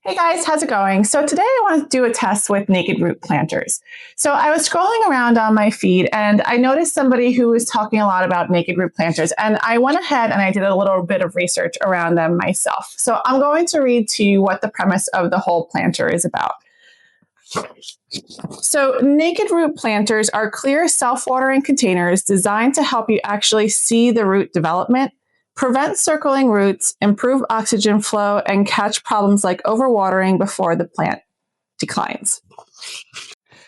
Hey guys, how's it going? So today I want to do a test with naked root planters. So I was scrolling around on my feed and I noticed somebody who was talking a lot about naked root planters, and I went ahead and I did a little bit of research around them myself. So I'm going to read to you what the premise of the whole planter is about. So naked root planters are clear self-watering containers designed to help you actually see the root development, prevent circling roots, improve oxygen flow, and catch problems like overwatering before the plant declines.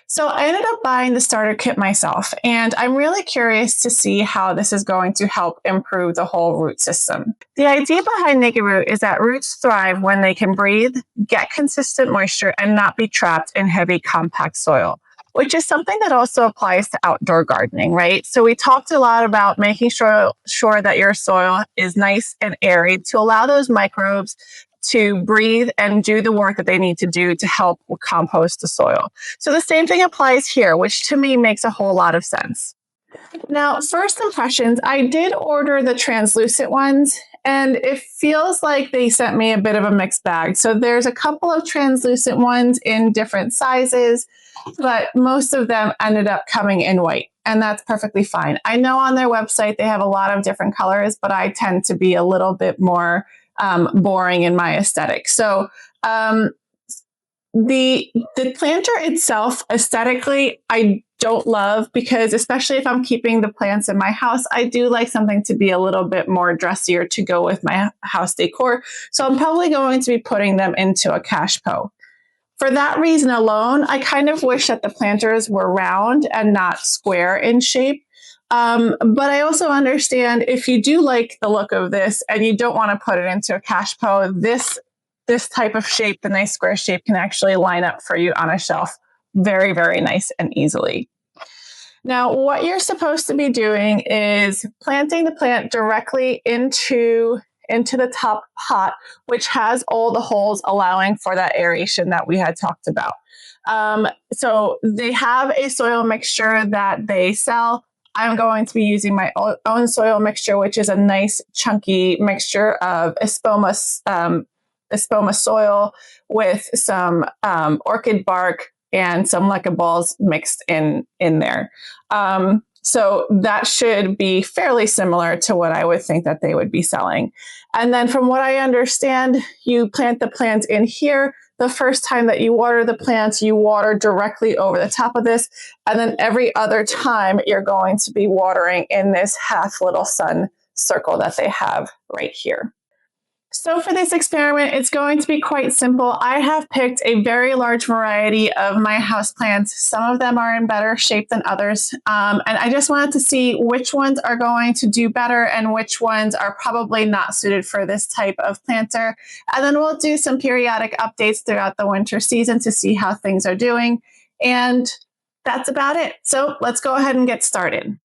So I ended up buying the starter kit myself, and I'm really curious to see how this is going to help improve the whole root system. The idea behind naked root is that roots thrive when they can breathe, get consistent moisture, and not be trapped in heavy, compact soil, which is something that also applies to outdoor gardening, right? So we talked a lot about making sure that your soil is nice and airy to allow those microbes to breathe and do the work that they need to do to help compost the soil. So the same thing applies here, which to me makes a whole lot of sense. Now, first impressions, I did order the translucent ones, and it feels like they sent me a bit of a mixed bag. So there's a couple of translucent ones in different sizes, but most of them ended up coming in white, and that's perfectly fine. I know on their website they have a lot of different colors, but I tend to be a little bit more boring in my aesthetic. So the planter itself, aesthetically, I don't love, because especially if I'm keeping the plants in my house, I do like something to be a little bit more dressier to go with my house decor. So I'm probably going to be putting them into a cache pot. For that reason alone, I kind of wish that the planters were round and not square in shape. But I also understand if you do like the look of this and you don't want to put it into a cache pot, this type of shape, the nice square shape, can actually line up for you on a shelf very, very nice and easily. Now, what you're supposed to be doing is planting the plant directly into the top pot, which has all the holes allowing for that aeration that we had talked about. So they have a soil mixture that they sell. I'm going to be using my own soil mixture, which is a nice chunky mixture of espoma soil with some orchid bark and some leca balls mixed in there. So that should be fairly similar to what I would think that they would be selling. And then from what I understand, you plant the plant in here. The first time that you water the plants, you water directly over the top of this. And then every other time you're going to be watering in this half little sun circle that they have right here. So for this experiment, it's going to be quite simple. I have picked a very large variety of my houseplants. Some of them are in better shape than others. And I just wanted to see which ones are going to do better and which ones are probably not suited for this type of planter. And then we'll do some periodic updates throughout the winter season to see how things are doing. And that's about it. So let's go ahead and get started.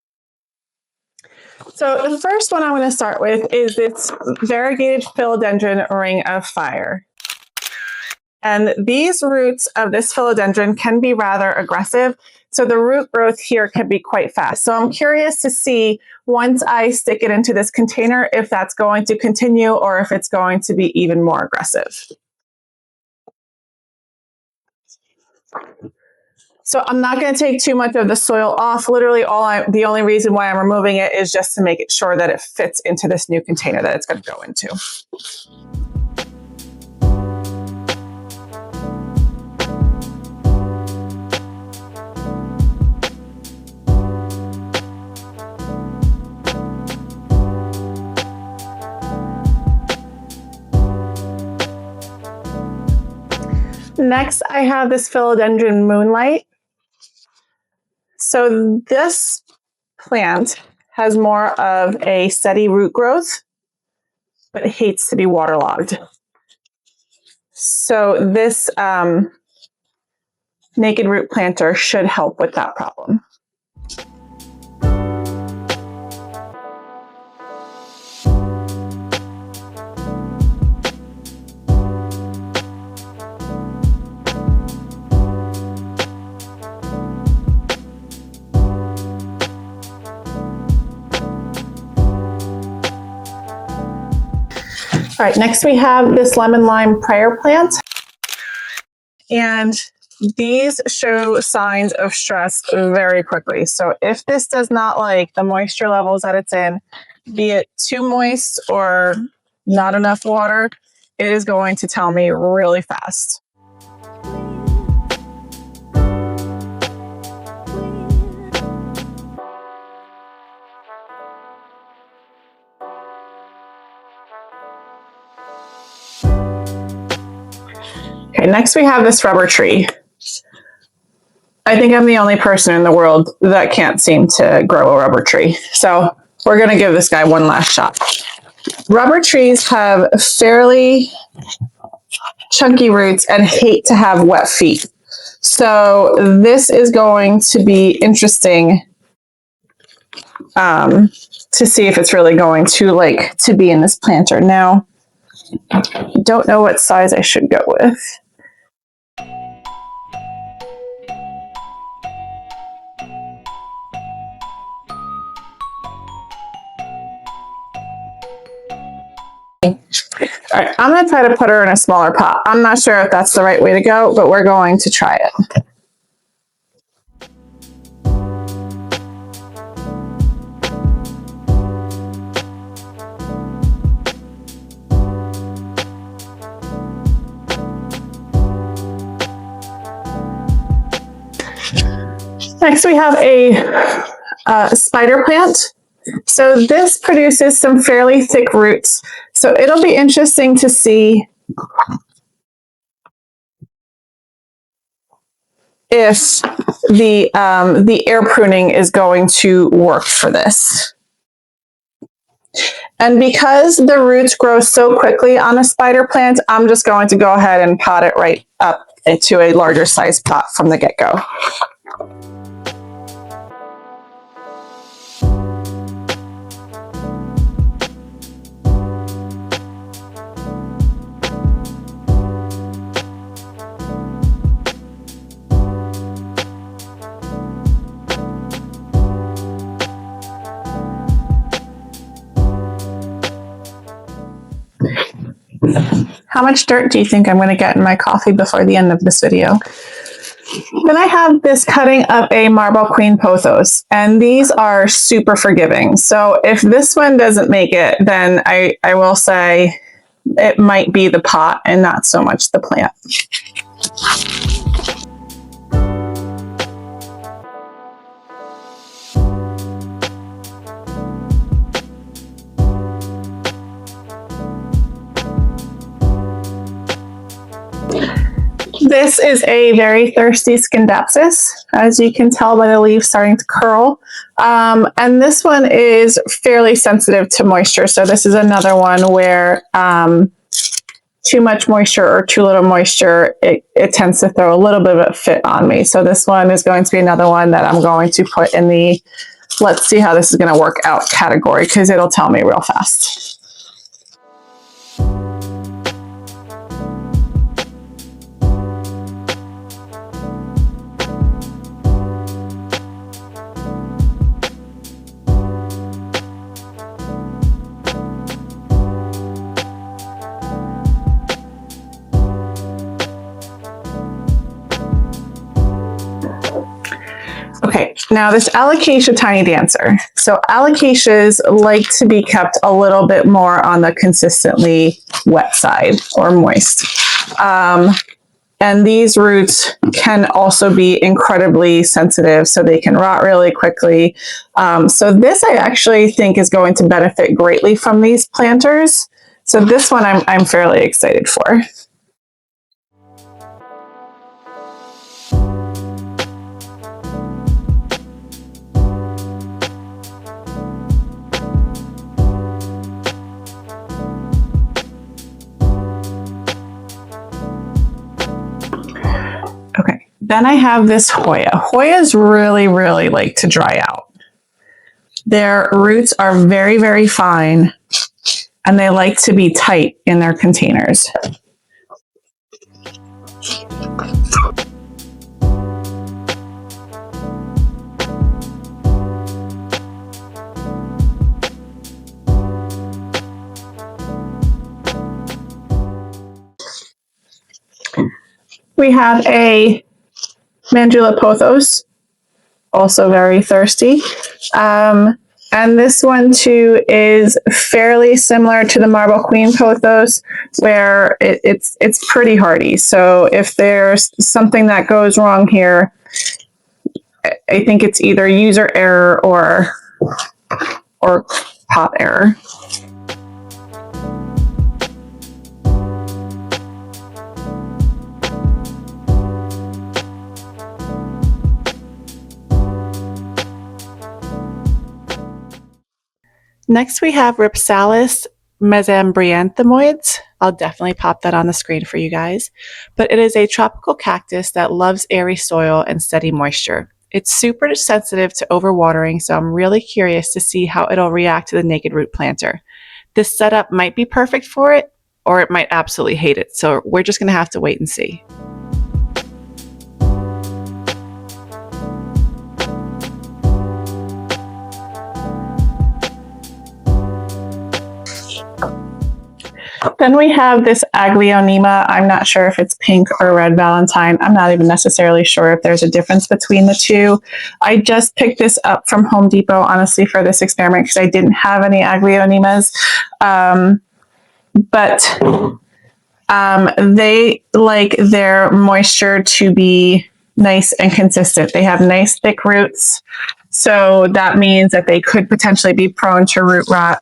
So the first one I'm going to start with is this variegated philodendron ring of fire. And these roots of this philodendron can be rather aggressive, so the root growth here can be quite fast. So I'm curious to see, once I stick it into this container, if that's going to continue or if it's going to be even more aggressive. So I'm not going to take too much of the soil off. Literally the only reason why I'm removing it is just to make it sure that it fits into this new container that it's going to go into. Next, I have this philodendron moonlight. So this plant has more of a steady root growth, but it hates to be waterlogged. So this naked root planter should help with that problem. All right, next we have this lemon lime prayer plant. And these show signs of stress very quickly. So if this does not like the moisture levels that it's in, be it too moist or not enough water, it is going to tell me really fast. Okay, next we have this rubber tree. I think I'm the only person in the world that can't seem to grow a rubber tree. So we're going to give this guy one last shot. Rubber trees have fairly chunky roots and hate to have wet feet. So this is going to be interesting to see if it's really going to like to be in this planter. Now, I don't know what size I should go with. All right, I'm going to try to put her in a smaller pot. I'm not sure if that's the right way to go, but we're going to try it. Next, we have a spider plant. So this produces some fairly thick roots. So it'll be interesting to see if the air pruning is going to work for this. And because the roots grow so quickly on a spider plant, I'm just going to go ahead and pot it right up into a larger size pot from the get-go. How much dirt do you think I'm going to get in my coffee before the end of this video? Then I have this cutting of a marble queen pothos, and these are super forgiving. So if this one doesn't make it, then I will say it might be the pot and not so much the plant. This is a very thirsty scindapsus, as you can tell by the leaves starting to curl. And this one is fairly sensitive to moisture. So this is another one where too much moisture or too little moisture, it tends to throw a little bit of a fit on me. So this one is going to be another one that I'm going to put in the let's see how this is going to work out category, because it'll tell me real fast. Okay, now this alocasia tiny dancer. So alocasias like to be kept a little bit more on the consistently wet side or moist. And these roots can also be incredibly sensitive, so they can rot really quickly. So this I actually think is going to benefit greatly from these planters. So this one I'm fairly excited for. Okay, then I have this hoya. Hoyas really like to dry out. Their roots are very, very fine, and they like to be tight in their containers. We have a Mandula pothos, also very thirsty. And this one too is fairly similar to the Marble Queen pothos, where it's pretty hardy. So if there's something that goes wrong here, I think it's either user error or pot error. Next, we have rhipsalis mesembryanthemoids. I'll definitely pop that on the screen for you guys. But it is a tropical cactus that loves airy soil and steady moisture. It's super sensitive to overwatering, so I'm really curious to see how it'll react to the naked root planter. This setup might be perfect for it, or it might absolutely hate it. So we're just going to have to wait and see. Then we have this aglaonema. I'm not sure if it's pink or red Valentine. I'm not even necessarily sure if there's a difference between the two. I just picked this up from Home Depot, honestly, for this experiment because I didn't have any aglaonemas. But they like their moisture to be nice and consistent. They have nice thick roots. So that means that they could potentially be prone to root rot.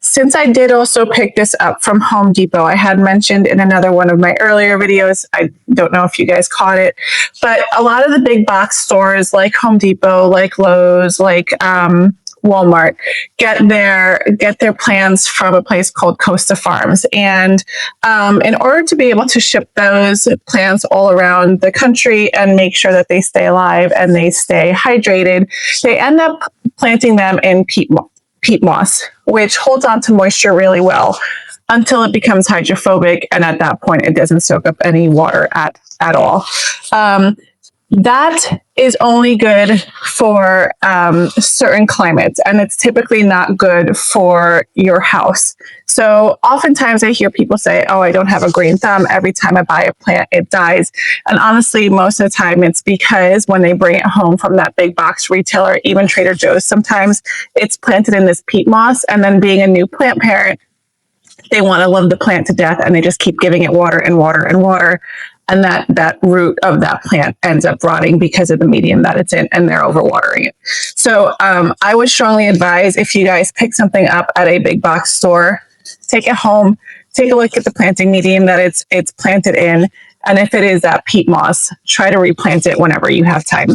Since I did also pick this up from Home Depot, I had mentioned in another one of my earlier videos, I don't know if you guys caught it, but a lot of the big box stores like Home Depot, like Lowe's, like Walmart, get their plants from a place called Costa Farms. And in order to be able to ship those plants all around the country and make sure that they stay alive and they stay hydrated, they end up planting them in peat moss, which holds on to moisture really well until it becomes hydrophobic. And at that point, it doesn't soak up any water at all. That is only good for certain climates, and it's typically not good for your house. So oftentimes I hear people say, oh, I don't have a green thumb. Every time I buy a plant, it dies. And honestly, most of the time it's because when they bring it home from that big box retailer, even Trader Joe's, sometimes it's planted in this peat moss. And then being a new plant parent, they want to love the plant to death, and they just keep giving it water and water and water. And that root of that plant ends up rotting because of the medium that it's in, and they're overwatering it. So I would strongly advise, if you guys pick something up at a big box store, take it home, take a look at the planting medium that it's planted in. And if it is that peat moss, try to replant it whenever you have time.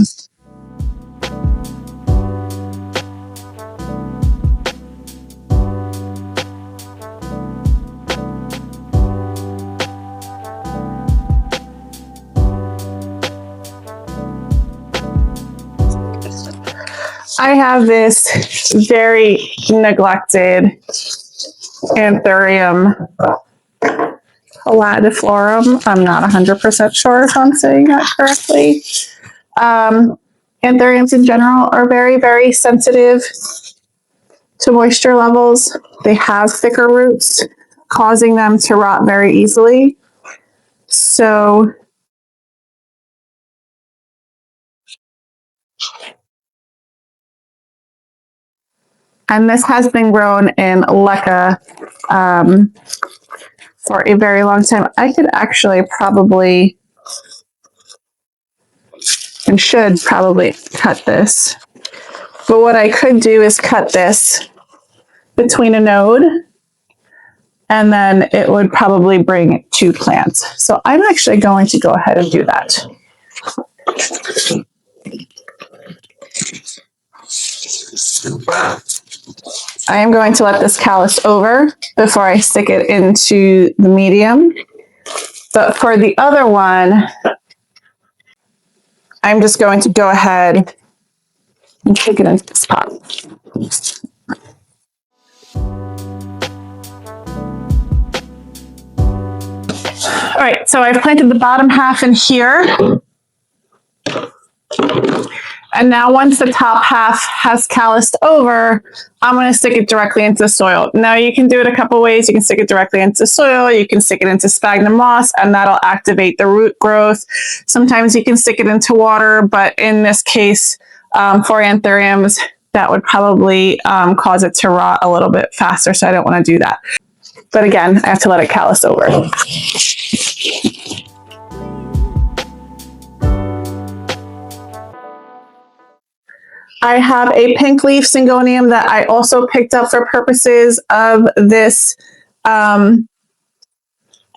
I have this very neglected anthurium paladiflorum. I'm not 100% sure if I'm saying that correctly. Anthuriums in general are very, very sensitive to moisture levels. They have thicker roots, causing them to rot very easily. So and this has been grown in leca for a very long time. I could actually probably and should probably cut this. But what I could do is cut this between a node, and then it would probably bring 2 plants. So I'm actually going to go ahead and do that. I am going to let this callus over before I stick it into the medium. But for the other one, I'm just going to go ahead and stick it into this pot. All right, so I've planted the bottom half in here. And now once the top half has calloused over, I'm going to stick it directly into the soil. Now you can do it a couple ways. You can stick it directly into soil. You can stick it into sphagnum moss, and that'll activate the root growth. Sometimes you can stick it into water, but in this case, for anthuriums, that would probably cause it to rot a little bit faster, so I don't want to do that. But again, I have to let it callus over. I have a pink leaf syngonium that I also picked up for purposes of this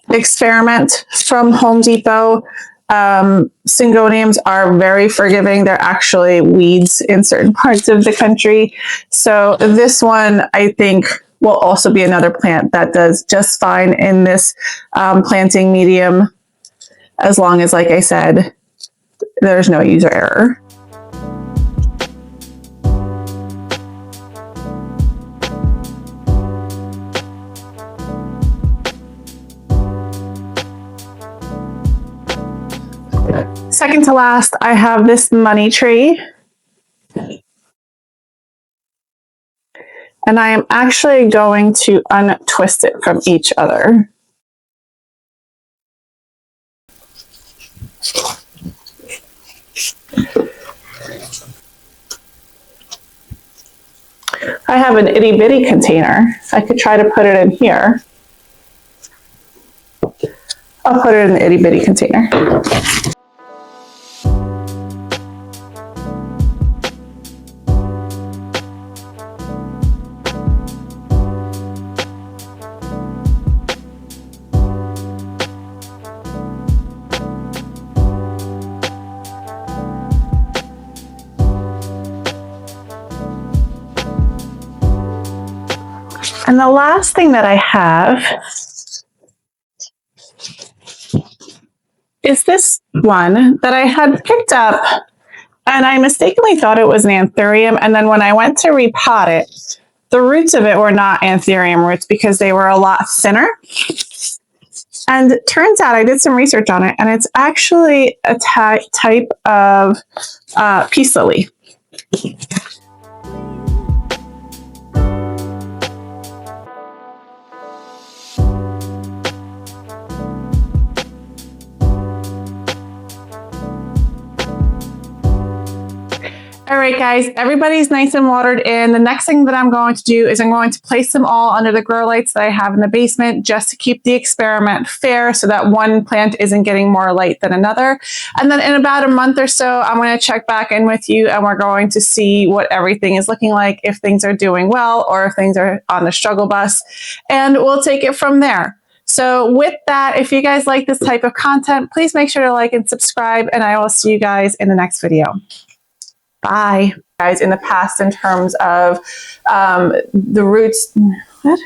experiment from Home Depot. Syngoniums are very forgiving. They're actually weeds in certain parts of the country. So this one, I think, will also be another plant that does just fine in this planting medium, as long as, like I said, there's no user error. Second to last, I have this money tree. And I am actually going to untwist it from each other. I have an itty bitty container. I could try to put it in here. I'll put it in the itty bitty container. And the last thing that I have is this one that I had picked up, and I mistakenly thought it was an anthurium. And then when I went to repot it, the roots of it were not anthurium roots because they were a lot thinner. And it turns out I did some research on it, and it's actually a type of peace lily. All right, guys, everybody's nice and watered in. The next thing that I'm going to do is I'm going to place them all under the grow lights that I have in the basement just to keep the experiment fair so that one plant isn't getting more light than another. And then in about a month or so, I'm going to check back in with you and we're going to see what everything is looking like, if things are doing well or if things are on the struggle bus, and we'll take it from there. So with that, if you guys like this type of content, please make sure to like and subscribe, and I will see you guys in the next video. Bye. Guys, in the past, in terms of the roots, what?